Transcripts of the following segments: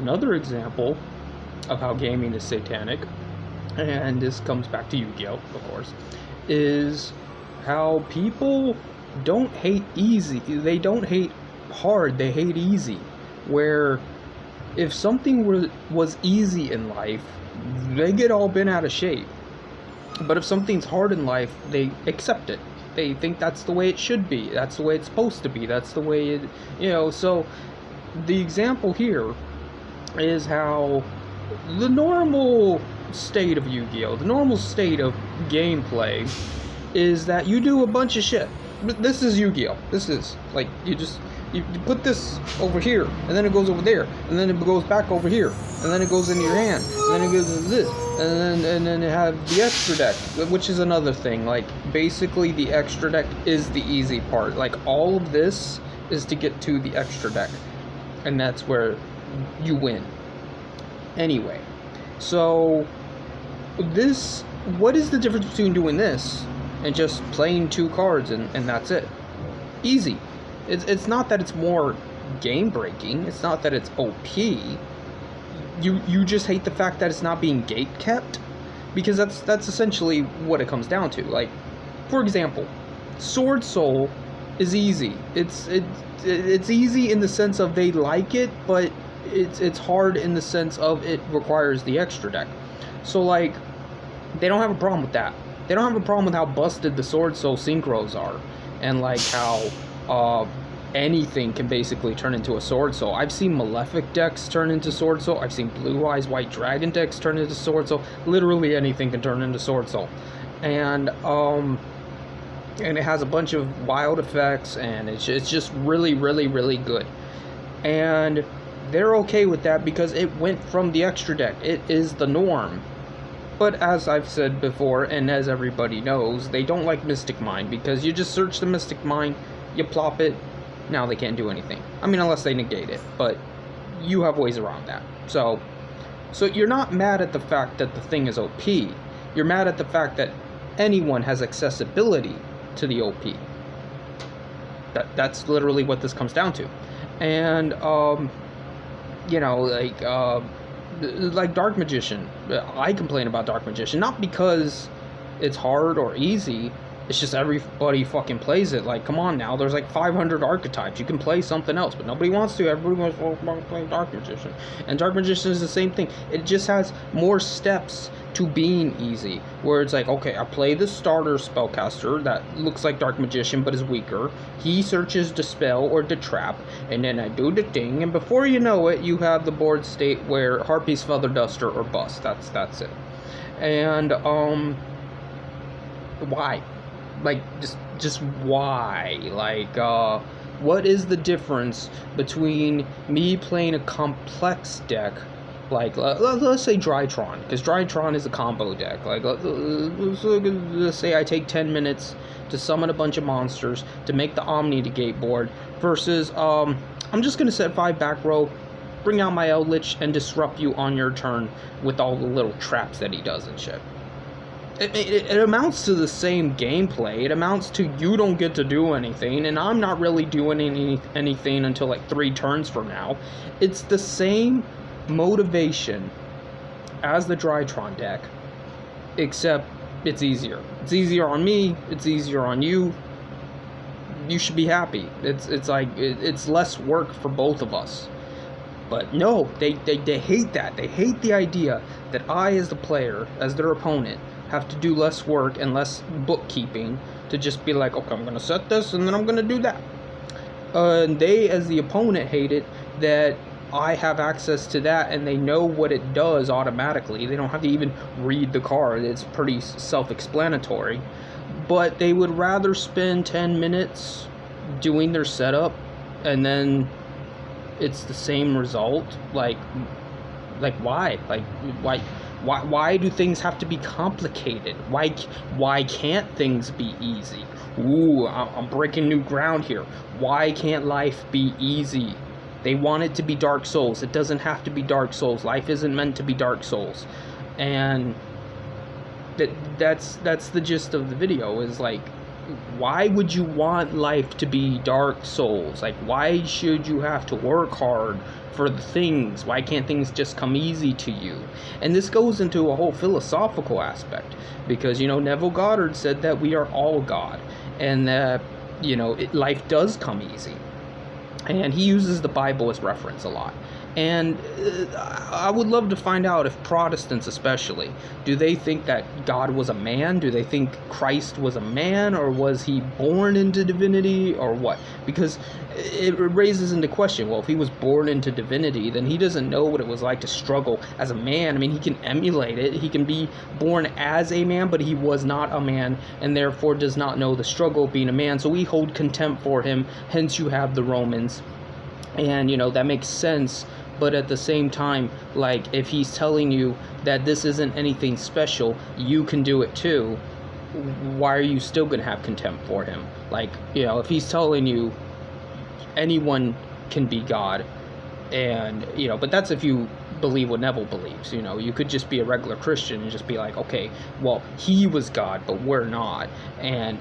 Another example of how gaming is satanic, and this comes back to Yu-Gi-Oh, of course, is how people don't hate easy. They don't hate hard, they hate easy. Where if something was easy in life, they get all bent out of shape. But if something's hard in life, they accept it. They think that's the way it should be. That's the way it's supposed to be. That's the way it. So the example here is how the normal state of Yu-Gi-Oh, the normal state of gameplay, is that you do a bunch of shit. This is Yu-Gi-Oh. This is like you put this over here, and then it goes over there, and then it goes back over here, and then it goes into your hand, and then it goes into this, and then it have the extra deck, which is another thing. Like basically, the extra deck is the easy part. Like all of this is to get to the extra deck, and that's where you win. Anyway, so what is the difference between doing this and just playing 2 cards and that's it? Easy. It's not that it's more game breaking. It's not that it's OP. You just hate the fact that it's not being gate kept, because that's essentially what it comes down to. Like, for example, Sword Soul is easy. It's easy in the sense of they like it, but it's hard in the sense of it requires the extra deck. So like, they don't have a problem with that. They don't have a problem with how busted the Sword Soul synchros are, and like how anything can basically turn into a Sword Soul. I've seen Malefic decks turn into Sword Soul. I've seen Blue Eyes White Dragon decks turn into Sword Soul. Literally anything can turn into Sword Soul, and it has a bunch of wild effects, and it's just really, really, really good. And they're okay with that because it went from the extra deck. It is the norm. But as I've said before, and as everybody knows, they don't like Mystic Mine, because you just search the Mystic Mine, you plop it, now they can't do anything. I mean, unless they negate it, but you have ways around that. So you're not mad at the fact that the thing is OP. You're mad at the fact that anyone has accessibility to the OP. That's literally what this comes down to. And, like Dark Magician. I complain about Dark Magician, not because it's hard or easy, it's just everybody fucking plays it. Like, come on now, there's like 500 archetypes. You can play something else, but nobody wants to. Everybody wants to play Dark Magician. And Dark Magician is the same thing. It just has more steps to being easy, where it's like, okay, I play the starter spellcaster that looks like Dark Magician but is weaker. He searches Dispel or Detrap, and then I do the thing, and before you know it, you have the board state where Harpy's Feather Duster or bust. That's it. And why? Like, just why? Like, what is the difference between me playing a complex deck, like, let's say Drytron, because Drytron is a combo deck. Like, let's say I take 10 minutes to summon a bunch of monsters to make the Omni Negate board, versus, I'm just going to set 5 back row, bring out my Eldritch, and disrupt you on your turn with all the little traps that he does and shit. It amounts to the same gameplay. It amounts to you don't get to do anything, and I'm not really doing anything until like 3 turns from now. It's the same motivation as the Drytron deck, except it's easier. It's easier on me, it's easier on you. You should be happy. It's like it's less work for both of us. But no, they hate that. They hate the idea that I, as the player, as their opponent, have to do less work and less bookkeeping to just be like, okay, I'm going to set this and then I'm going to do that. And they, as the opponent, hate it that I have access to that and they know what it does automatically. They don't have to even read the card. It's pretty self-explanatory. But they would rather spend 10 minutes doing their setup and then it's the same result. Like why? Why do things have to be complicated? Why can't things be easy? Ooh, I'm breaking new ground here. Why can't life be easy? They want it to be Dark Souls. It doesn't have to be Dark Souls. Life isn't meant to be Dark Souls. And that's the gist of the video, is like, why would you want life to be Dark Souls? Like, why should you have to work hard for the things? Why can't things just come easy to you? And this goes into a whole philosophical aspect, because, Neville Goddard said that we are all God, and that, life does come easy. And he uses the Bible as reference a lot. And I would love to find out if Protestants, especially, do they think that God was a man? Do they think Christ was a man? Or was he born into divinity? Or what? Because it raises into question, well, if he was born into divinity, then he doesn't know what it was like to struggle as a man. I mean, he can emulate it. He can be born as a man, but he was not a man, and therefore does not know the struggle of being a man. So we hold contempt for him. Hence you have the Romans. And, that makes sense. But at the same time, like, if he's telling you that this isn't anything special, you can do it too, why are you still going to have contempt for him? Like, if he's telling you anyone can be God, and, but that's if you believe what Neville believes. You could just be a regular Christian and just be like, okay, well, he was God, but we're not. And,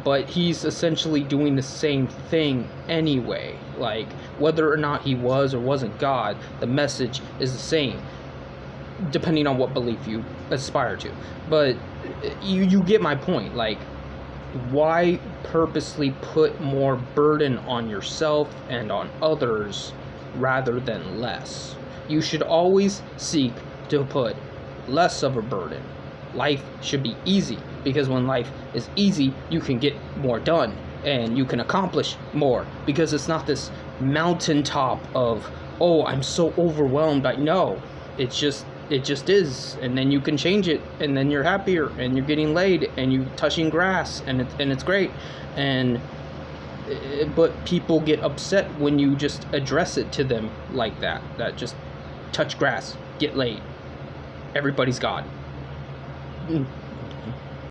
but he's essentially doing the same thing anyway. Like, whether or not he was or wasn't God, the message is the same, depending on what belief you aspire to. But you get my point. Like, why purposely put more burden on yourself and on others rather than less? You should always seek to put less of a burden. Life should be easy, because when life is easy, you can get more done and you can accomplish more, because it's not this mountaintop of, oh, I'm so overwhelmed. I know. It just is, and then you can change it, and then you're happier, and you're getting laid, and you're touching grass, and it's great. And but people get upset when you just address it to them like that just touch grass, get laid, everybody's God.